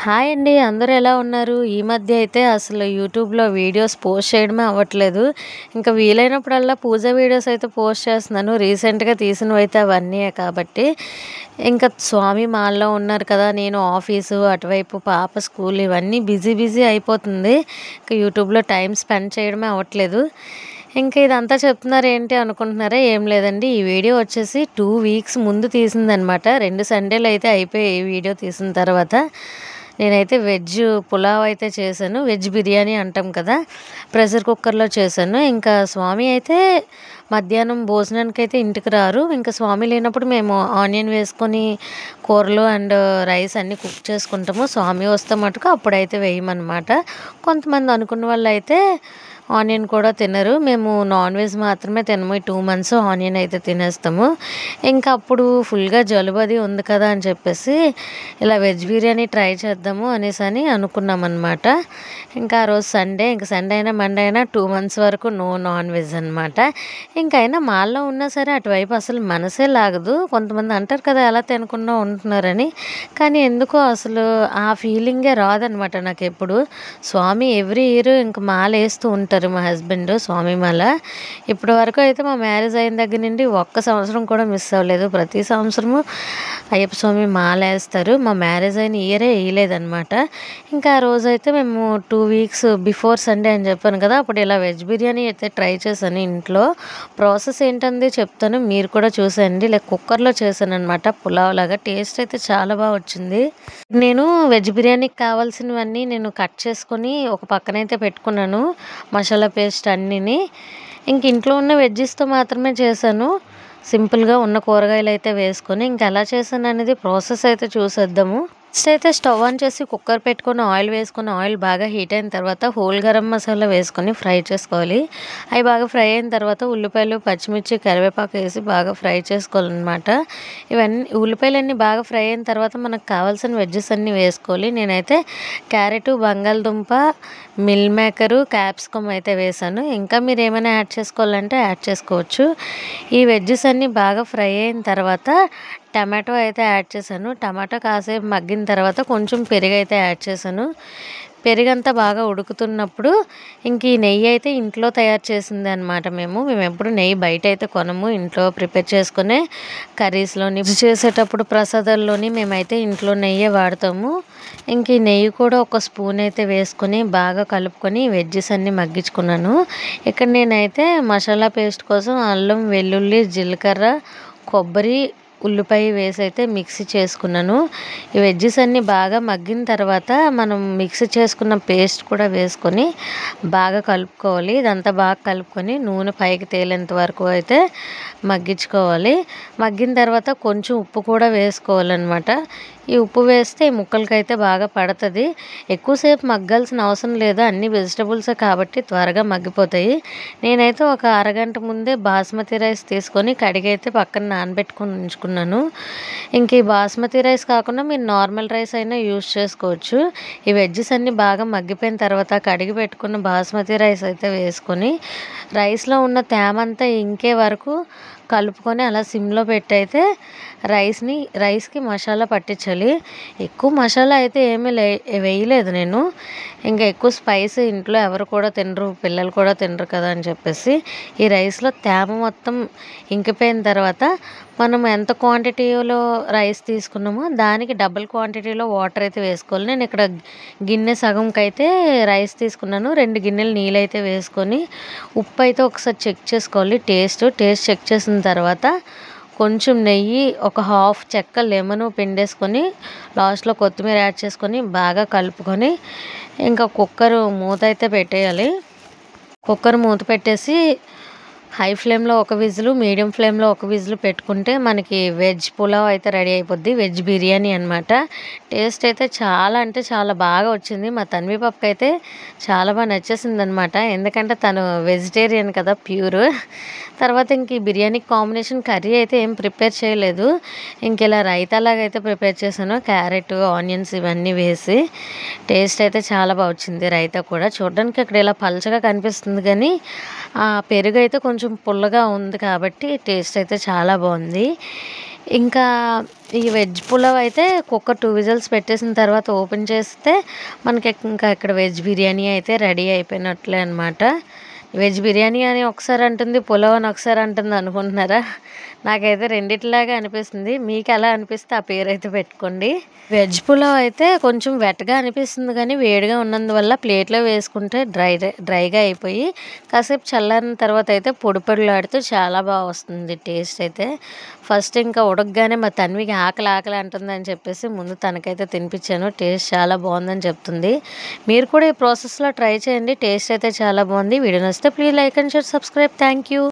Hi అండి. అందరూ ఎలా ఉన్నారు? ఈ మధ్య అయితే అసలు యూట్యూబ్‌లో వీడియోస్ పోస్ట్ చేయడమే అవ్వట్లేదు. ఇంకా వీలైనప్పుడల్లా పూజ వీడియోస్ అయితే పోస్ట్ చేస్తున్నాను. రీసెంట్‌గా తీసినవైతే అవన్నీయే కాబట్టి. ఇంకా స్వామి మాలలో ఉన్నారు కదా! నేను ఆఫీసు, అటువైపు పాప స్కూల్ ఇవన్నీ బిజీ అయిపోతుంది. ఇంకా యూట్యూబ్‌లో టైం స్పెండ్ చేయడమే అవ్వట్లేదు. ఇంకా ఇదంతా చెప్తున్నారేంటి అనుకుంటున్నారా? ఏం లేదండి. ఈ వీడియో వచ్చేసి 2 వీక్స్ ముందు తీసిందనమాట. 2 సండేలు అయితే అయిపోయాయి ఈ వీడియో తీసిన తర్వాత. నేనైతే వెజ్ పులావ్ అయితే చేశాను. వెజ్ బిర్యానీ అంటాం కదా! ప్రెషర్ కుక్కర్‌లో చేశాను. ఇంకా స్వామి అయితే మధ్యాహ్నం భోజనానికైతే ఇంటికి రారు. ఇంకా స్వామి లేనప్పుడు మేము ఆనియన్ వేసుకొని కూరలు అండ్ రైస్ అన్నీ కుక్ చేసుకుంటాము. స్వామి వస్తే మటుకు అప్పుడైతే వేయమనమాట. కొంతమంది అనుకున్న వాళ్ళైతే ఆనియన్ కూడా తినరు. మేము నాన్ వెజ్ మాత్రమే తినము. ఈ 2 మంత్స్ ఆనియన్ అయితే తినేస్తాము. ఇంకా అప్పుడు ఫుల్‌గా జలుబు అది ఉంది కదా అని చెప్పేసి ఇలా వెజ్ బిర్యానీ ట్రై చేద్దాము అనేసని అనుకున్నామన్నమాట. ఇంకా ఆ రోజు సండే. ఇంక సండే అయినా మండే అయినా 2 మంత్స్ వరకు నో నాన్ వెజ్ అనమాట. ఇంకైనా మాల్లో ఉన్నా సరే అటువైపు అసలు మనసే లాగదు. కొంతమంది అంటారు కదా ఎలా తినకుండా ఉంటున్నారని. కానీ ఎందుకో అసలు ఆ ఫీలింగే రాదనమాట నాకెప్పుడు. స్వామి ఎవ్రీ ఇయర్ ఇంక మాలేస్తూ ఉంటారు మా హస్బెండ్ స్వామి మాల. ఇప్పటి వరకు అయితే మా మ్యారేజ్ అయిన దగ్గర నుండి ఒక్క సంవత్సరం కూడా మిస్ అవ్వలేదు. ప్రతి సంవత్సరము అయ్యప్ప స్వామి మాలేస్తారు. మా మ్యారేజ్ అయిన ఇయరే వేయలేదనమాట. ఇంకా ఆ రోజైతే మేము 2 వీక్స్ బిఫోర్ సండే అని చెప్పాను కదా! అప్పుడు ఇలా వెజ్ బిర్యానీ అయితే ట్రై చేశాను ఇంట్లో. ప్రాసెస్ ఏంటంది చెప్తాను. మీరు కూడా చూసేయండి. ఇలా కుక్కర్‌లో చేశాననమాట పులావ్ లాగా. టేస్ట్ అయితే చాలా బాగా వచ్చింది. నేను వెజ్ బిర్యానీకి కావాల్సినవన్నీ నేను కట్ చేసుకొని ఒక పక్కనైతే పెట్టుకున్నాను. మసాలా పేస్ట్ అన్నీని. ఇంక ఇంట్లో ఉన్న వెజ్జీస్‌తో మాత్రమే చేశాను. సింపుల్‌గా ఉన్న కూరగాయలైతే వేసుకొని ఇంక ఎలా చేశాననేది ప్రాసెస్ అయితే చూసేద్దాము. ఫస్ట్ అయితే స్టవ్ ఆన్ చేసి కుక్కర్ పెట్టుకొని ఆయిల్ వేసుకొని ఆయిల్ బాగా హీట్ అయిన తర్వాత హోల్ గరం మసాలా వేసుకొని ఫ్రై చేసుకోవాలి. అవి బాగా ఫ్రై అయిన తర్వాత ఉల్లిపాయలు, పచ్చిమిర్చి, కరివేపాకు వేసి బాగా ఫ్రై చేసుకోవాలన్నమాట. ఇవన్నీ ఉల్లిపాయలన్నీ బాగా ఫ్రై అయిన తర్వాత మనకు కావాల్సిన వెజ్జెస్ అన్నీ వేసుకోవాలి. నేనైతే క్యారెటు, బంగాళదుంప, మిల్ మేకరు, క్యాప్సికమ్ అయితే వేశాను. ఇంకా మీరు ఏమైనా యాడ్ చేసుకోవాలంటే యాడ్ చేసుకోవచ్చు. ఈ వెజ్జెస్ అన్నీ బాగా ఫ్రై అయిన తర్వాత టమాటో అయితే యాడ్ చేశాను. టమాటో కాసేపు మగ్గిన తర్వాత కొంచెం పెరుగైతే యాడ్ చేశాను. పెరుగంతా బాగా ఉడుకుతున్నప్పుడు ఇంక ఈ నెయ్యి అయితే ఇంట్లో తయారు చేసింది అనమాట మేము ఎప్పుడు నెయ్యి బయట అయితే కొనము. ఇంట్లో ప్రిపేర్ చేసుకునే కర్రీస్‌లోని చేసేటప్పుడు ప్రసాదాల్లోని మేమైతే ఇంట్లో నెయ్యే వాడతాము. ఇంక ఈ నెయ్యి కూడా ఒక స్పూన్ అయితే వేసుకొని బాగా కలుపుకొని వెజ్జెస్ అన్నీ మగ్గించుకున్నాను. ఇక్కడ నేనైతే మసాలా పేస్ట్ కోసం అల్లం, వెల్లుల్లి, జీలకర్ర, కొబ్బరి, ఉల్లిపాయ వేసి అయితే మిక్సీ చేసుకున్నాను. ఈ వెజ్జెస్ అన్నీ బాగా మగ్గిన తర్వాత మనం మిక్సీ చేసుకున్న పేస్ట్ కూడా వేసుకొని బాగా కలుపుకోవాలి. ఇదంతా బాగా కలుపుకొని నూనె పైకి తేలేంత వరకు అయితే మగ్గించుకోవాలి. మగ్గిన తర్వాత కొంచెం ఉప్పు కూడా వేసుకోవాలన్నమాట. ఈ ఉప్పు వేస్తే ఈ ముక్కలకైతే బాగా పడుతుంది. ఎక్కువసేపు మగ్గాల్సిన అవసరం లేదు. అన్ని వెజిటబుల్సే కాబట్టి త్వరగా మగ్గిపోతాయి. నేనైతే ఒక అరగంట ముందే బాస్మతి రైస్ తీసుకొని కడిగైతే పక్కన నానబెట్టుకొని ఉంచుకున్నాను. ఇంక ఈ బాస్మతి రైస్ కాకుండా మీరు నార్మల్ రైస్ అయినా యూజ్ చేసుకోవచ్చు. ఈ వెజ్జెస్ అన్నీ బాగా మగ్గిపోయిన తర్వాత కడిగి పెట్టుకున్న బాస్మతి రైస్ అయితే వేసుకొని రైస్‌లో ఉన్న తేమంతా ఇంకే వరకు కలుపుకొని అలా సిమ్‌లో పెట్టయితే రైస్‌కి మసాలా పట్టించాలి. ఎక్కువ మసాలా అయితే ఏమీ వేయలేదు నేను. ఇంకా ఎక్కువ స్పైస్ ఇంట్లో ఎవరు కూడా తినరు. పిల్లలు కూడా తినరు కదా అని చెప్పేసి ఈ రైస్‌లో తేమ మొత్తం ఇంకిపోయిన తర్వాత మనం ఎంత క్వాంటిటీలో రైస్ తీసుకున్నామో దానికి డబుల్ క్వాంటిటీలో వాటర్ అయితే వేసుకోవాలి. నేను ఇక్కడ గిన్నె సగంకైతే రైస్ తీసుకున్నాను. 2 గిన్నెలు నీళ్ళైతే వేసుకొని ఉప్పు అయితే ఒకసారి చెక్ చేసుకోవాలి. టేస్ట్ చెక్ చేసిన తర్వాత కొంచెం నెయ్యి, ఒక హాఫ్ చెక్క లెమను పిండేసుకొని లాస్ట్‌లో కొత్తిమీర యాడ్ చేసుకొని బాగా కలుపుకొని ఇంకా కుక్కర్ మూత అయితే పెట్టేయాలి. కుక్కర్ మూత పెట్టేసి హై ఫ్లేమ్‌లో ఒక విజిలు, మీడియం ఫ్లేమ్‌లో ఒక విజిల్ పెట్టుకుంటే మనకి వెజ్ పులావ్ అయితే రెడీ అయిపోద్ది. వెజ్ బిర్యానీ అనమాట. టేస్ట్ అయితే చాలా అంటే చాలా బాగా వచ్చింది. మా తన్వి పాపకైతే చాలా బాగా నచ్చేసిందనమాట. ఎందుకంటే తను వెజిటేరియన్ కదా ప్యూర్. తర్వాత ఇంక ఈ బిర్యానీకి కాంబినేషన్ కర్రీ అయితే ఏం ప్రిపేర్ చేయలేదు. ఇలా రైతాలాగా అయితే ప్రిపేర్ చేశాను. క్యారెట్, ఆనియన్స్ ఇవన్నీ వేసి టేస్ట్ అయితే చాలా బాగా వచ్చింది రైతా కూడా. చూడడానికి అక్కడ ఇలా పలచగా కనిపిస్తుంది కానీ ఆ పెరుగైతే కొంచెం పుల్లగా ఉంది కాబట్టి టేస్ట్ అయితే చాలా బాగుంది. ఇంకా ఈ వెజ్ పులావ్ అయితే కుక్కర్ 2 విజిల్స్ పెట్టేసిన తర్వాత ఓపెన్ చేస్తే మనకి ఇంకా ఇక్కడ వెజ్ బిర్యానీ అయితే రెడీ అయిపోయినట్లే అనమాట. వెజ్ బిర్యానీ అని ఒకసారి అంటుంది, పులావ్ అని ఒకసారి అంటుంది అనుకుంటున్నారా? నాకైతే రెండిటిలాగా అనిపిస్తుంది. మీకు ఎలా అనిపిస్తే ఆ పేరైతే పెట్టుకోండి. వెజ్ పులావ్ అయితే కొంచెం వెట్గా అనిపిస్తుంది కానీ వేడిగా ఉన్నందువల్ల ప్లేట్లో వేసుకుంటే డ్రైగా అయిపోయి కాసేపు చల్లారిన తర్వాత అయితే పొడి పొడిలాడుతూ చాలా బాగా వస్తుంది టేస్ట్ అయితే. ఫస్ట్ ఇంకా ఉడకగానే మా తన్వికి ఆకలి అంటుందని చెప్పేసి ముందు తనకైతే తినిపించాను. టేస్ట్ చాలా బాగుందని చెప్తుంది. మీరు కూడా ఈ ప్రాసెస్లో ట్రై చేయండి. టేస్ట్ అయితే చాలా బాగుంది. వీడియో నచ్చితే please like and share, subscribe. Thank you.